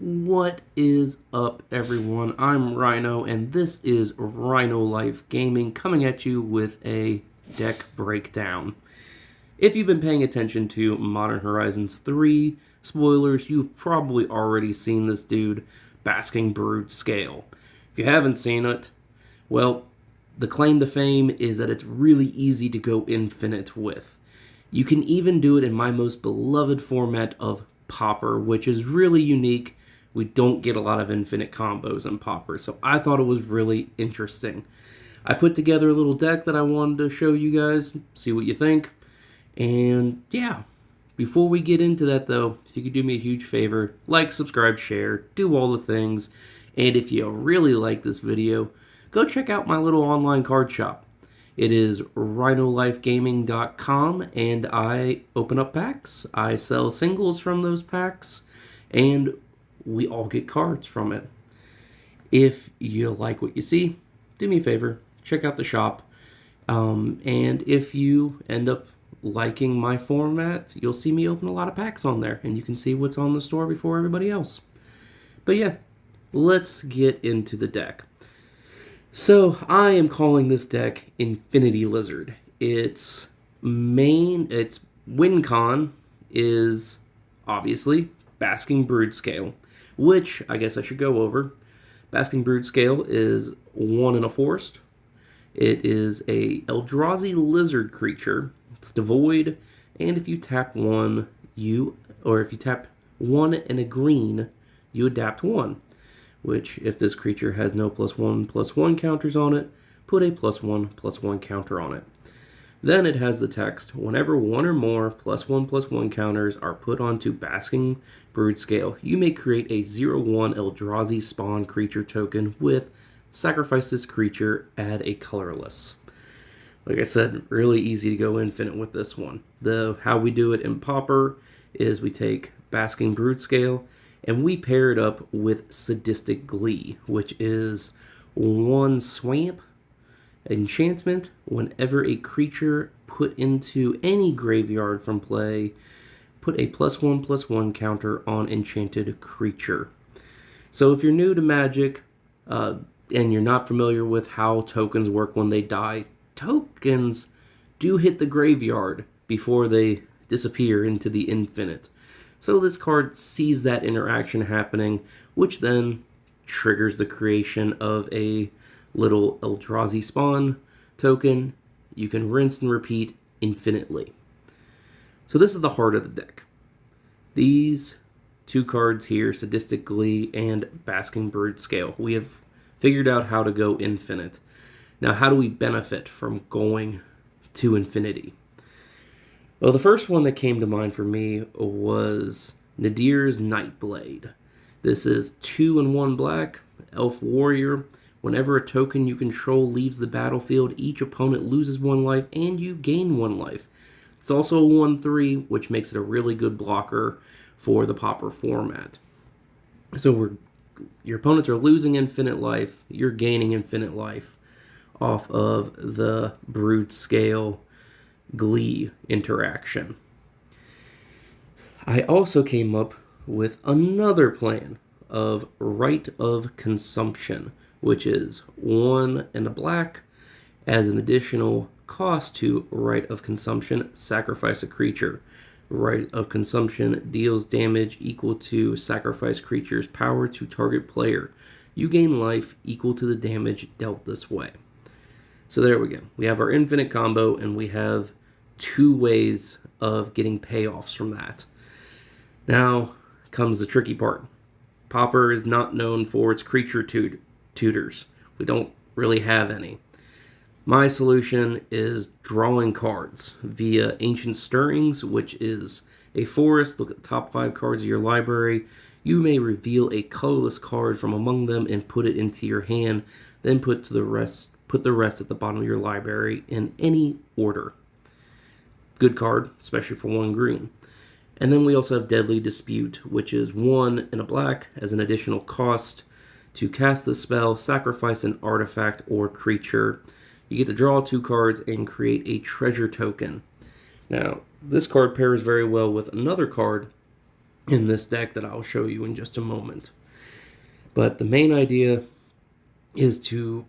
What is up, everyone? I'm Rhino, and this is Rhino Life Gaming coming at you with a deck breakdown. If you've been paying attention to Modern Horizons 3 spoilers, you've probably already seen this dude, Basking Broodscale. If you haven't seen it, well, the claim to fame is that it's really easy to go infinite with. You can even do it in my most beloved format of Pauper, which is really unique. We don't get a lot of infinite combos in Pauper, so I thought it was really interesting. I put together a little deck that I wanted to show you guys, see what you think. And yeah, before we get into that though, if you could do me a huge favor, like, subscribe, share, do all the things. And if you really like this video, go check out my little online card shop. It is rhinolifegaming.com, and I open up packs. I sell singles from those packs, and we all get cards from it. If you like what you see, do me a favor, check out the shop. And if you end up liking my format, you'll see me open a lot of packs on there, and you can see what's on the store before everybody else. But yeah, let's get into the deck. So I am calling this deck Infinity Lizard. Its win con is obviously Basking Broodscale, which I guess I should go over. Basking Broodscale is 1 in a forest. It is a Eldrazi lizard creature. It's devoid, and if you tap one, if you tap 1 and a green, you adapt 1. Which, if this creature has no +1/+1 counters on it, put a +1/+1 counter on it. Then it has the text, whenever 1 or more +1/+1 counters are put onto Basking Broodscale, you may create a 0/1 Eldrazi spawn creature token with sacrifice this creature, add a colorless. Like I said, really easy to go infinite with this one. How we do it in Pauper is we take Basking Broodscale, and we pair it up with Sadistic Glee, which is 1 swamp enchantment. Whenever a creature put into any graveyard from play, put a +1/+1 counter on enchanted creature. So if you're new to Magic, and you're not familiar with how tokens work when they die, tokens do hit the graveyard before they disappear into the infinite. So this card sees that interaction happening, which then triggers the creation of a little Eldrazi spawn token. You can rinse and repeat infinitely. So this is the heart of the deck. These two cards here, Sadistic Glee and Basking Broodscale, we have figured out how to go infinite. Now, how do we benefit from going to infinity? Well, the first one that came to mind for me was Nadir's Nightblade. This is 2 and 1 black, Elf Warrior. Whenever a token you control leaves the battlefield, each opponent loses 1 life and you gain 1 life. It's also a 1/3, which makes it a really good blocker for the Pauper format. So your opponents are losing infinite life, you're gaining infinite life off of the Broodscale Glee interaction. I also came up with another plan of Rite of Consumption, which is 1 and a black. As an additional cost to Rite of Consumption, sacrifice a creature. Rite of Consumption deals damage equal to sacrifice creature's power to target player. You gain life equal to the damage dealt this way. So there we go. We have our infinite combo, and we have 2 ways of getting payoffs from that. Now comes the tricky part. Pauper is not known for its creature tutors. We don't really have any. My solution is drawing cards via Ancient Stirrings, which is a forest. Look at the top 5 cards of your library. You may reveal a colorless card from among them and put it into your hand, then put the rest at the bottom of your library in any order. Good card, especially for 1 green. And then we also have Deadly Dispute, which is 1 and a black. As an additional cost to cast the spell, sacrifice an artifact or creature. You get to draw 2 cards and create a treasure token. Now, this card pairs very well with another card in this deck that I'll show you in just a moment. But the main idea is to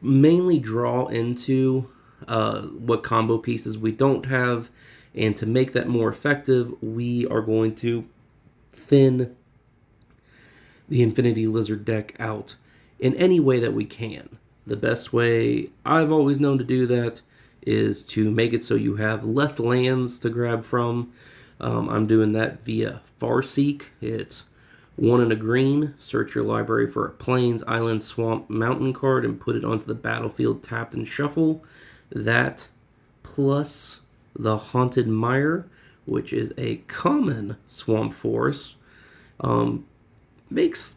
mainly draw into what combo pieces we don't have, and to make that more effective, we are going to thin the Infinity Lizard deck out in any way that we can. The best way I've always known to do that is to make it so you have less lands to grab from. I'm doing that via Farseek. It's 1 and a green. Search your library for a Plains, Island, Swamp, Mountain card and put it onto the battlefield tapped and shuffle. That plus the Haunted Mire, which is a common Swamp Forest, it's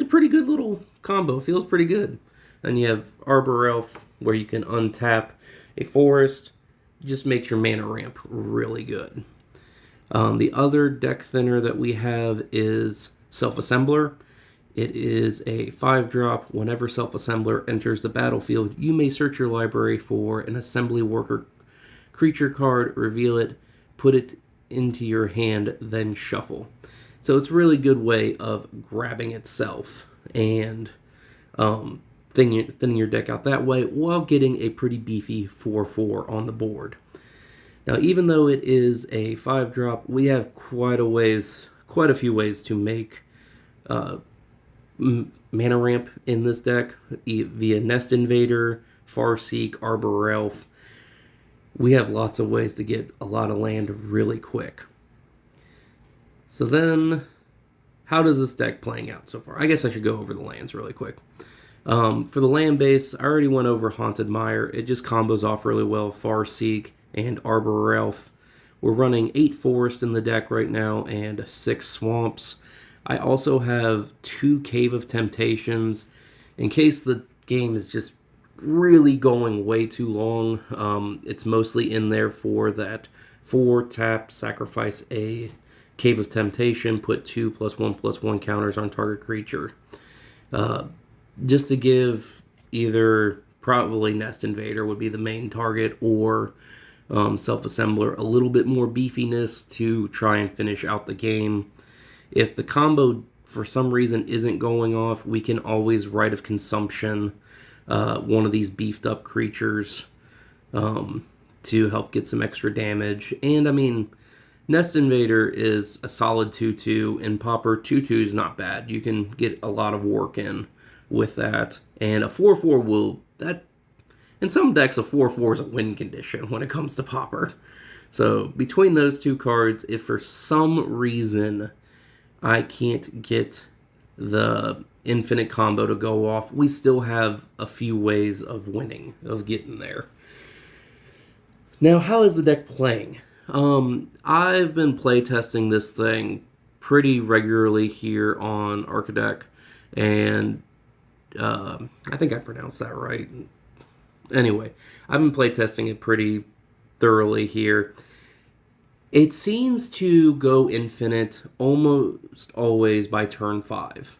a pretty good little combo. Feels pretty good. Then you have Arbor Elf, where you can untap a forest. Just makes your mana ramp really good. The other deck thinner that we have is Self-Assembler. It is a 5-drop. Whenever Self-Assembler enters the battlefield, you may search your library for an Assembly Worker creature card, reveal it, put it into your hand, then shuffle. So it's a really good way of grabbing itself and thinning your deck out that way while getting a pretty beefy 4/4 on the board. Now, even though it is a 5-drop, we have quite a few ways to make mana ramp in this deck via Nest Invader, Farseek, Arbor Elf. We have lots of ways to get a lot of land really quick. So then, how does this deck playing out so far? I guess I should go over the lands really quick. For the land base, I already went over Haunted Mire. It just combos off really well, Farseek and Arbor Elf. We're running 8 forests in the deck right now and 6 swamps. I also have 2 Cave of Temptations in case the game is just really going way too long. It's mostly in there for that 4-tap, sacrifice a Cave of Temptation, put 2+1/+1 counters on target creature. Just to give either, probably Nest Invader would be the main target, or Self-Assembler a little bit more beefiness to try and finish out the game. If the combo for some reason isn't going off, we can always Rite of Consumption one of these beefed up creatures to help get some extra damage. And I mean, Nest Invader is a solid 2/2, and Pauper 2/2 is not bad. You can get a lot of work in with that. And a 4/4 will, that in some decks, a 4/4 is a win condition when it comes to Pauper. So between those 2 cards, if for some reason I can't get the infinite combo to go off, we still have a few ways of winning, of getting there. Now, how is the deck playing? I've been playtesting this thing pretty regularly here on Arcadeck, and I think I pronounced that right. Anyway, I've been playtesting it pretty thoroughly here. It seems to go infinite almost always by turn 5.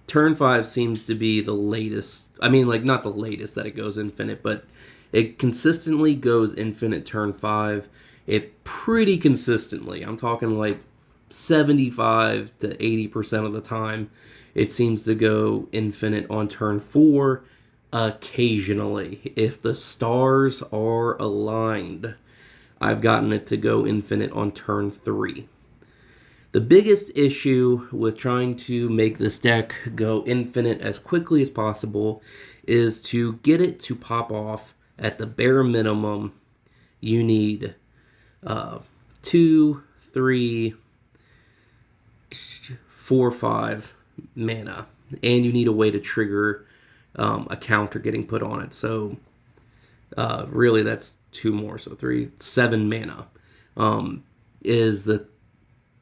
Turn 5 seems to be the latest. I mean, like, not the latest that it goes infinite, but it consistently goes infinite turn 5. It pretty consistently, I'm talking like 75 to 80% of the time, it seems to go infinite on turn 4. Occasionally, if the stars are aligned, I've gotten it to go infinite on turn 3. The biggest issue with trying to make this deck go infinite as quickly as possible is to get it to pop off. At the bare minimum, you need 2, 3, 4, 5 mana, and you need a way to trigger a counter getting put on it. So really, that's 2 more, so 3, 7 mana is the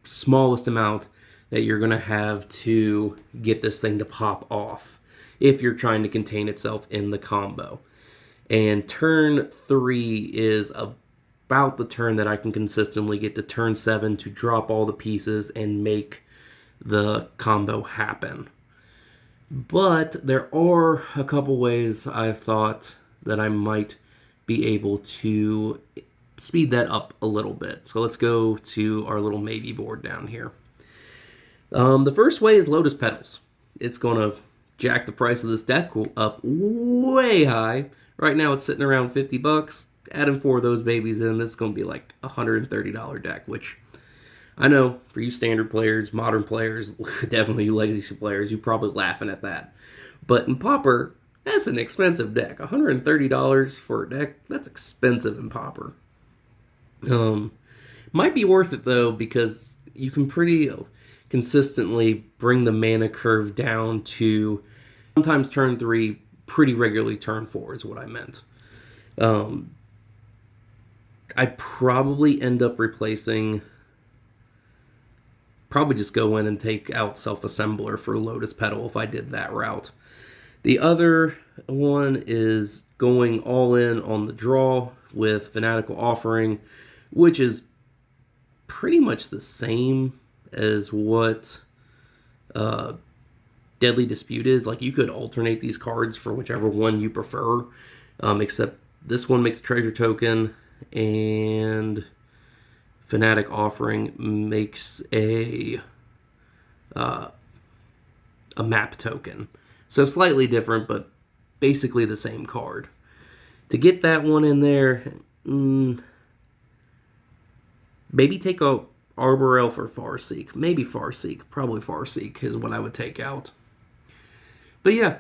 smallest amount that you're going to have to get this thing to pop off if you're trying to contain itself in the combo. And turn 3 is about the turn that I can consistently get to turn 7 to drop all the pieces and make the combo happen. But there are a couple ways I've thought that I might be able to speed that up a little bit. So let's go to our little maybe board down here. The first way is Lotus Petals. It's going to jack the price of this deck up way high. Right now it's sitting around 50 bucks. Adding 4 of those babies in, this is going to be like a $130 deck, which I know for you standard players, modern players, definitely you legacy players, you're probably laughing at that. But in Pauper, that's an expensive deck. $130 for a deck, that's expensive in Pauper. Might be worth it though, because you can pretty consistently bring the mana curve down to sometimes turn 3, pretty regularly turn 4 is what I meant. I'd probably end up replacing, probably just go in and take out Self-Assembler for Lotus Petal if I did that route. The other one is going all in on the draw with Fanatical Offering, which is pretty much the same as what Deadly Dispute is. Like, you could alternate these cards for whichever one you prefer, except this one makes a treasure token, and Fanatic Offering makes a map token. So slightly different, but basically the same card. To get that one in there, maybe take a Arbor Elf or Farseek. Maybe Farseek. Probably Farseek is what I would take out. But yeah,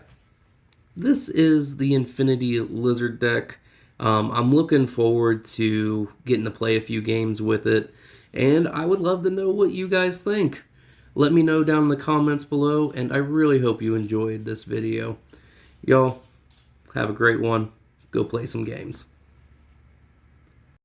this is the Infinity Lizard deck. I'm looking forward to getting to play a few games with it, and I would love to know what you guys think. Let me know down in the comments below, and I really hope you enjoyed this video. Y'all, have a great one. Go play some games.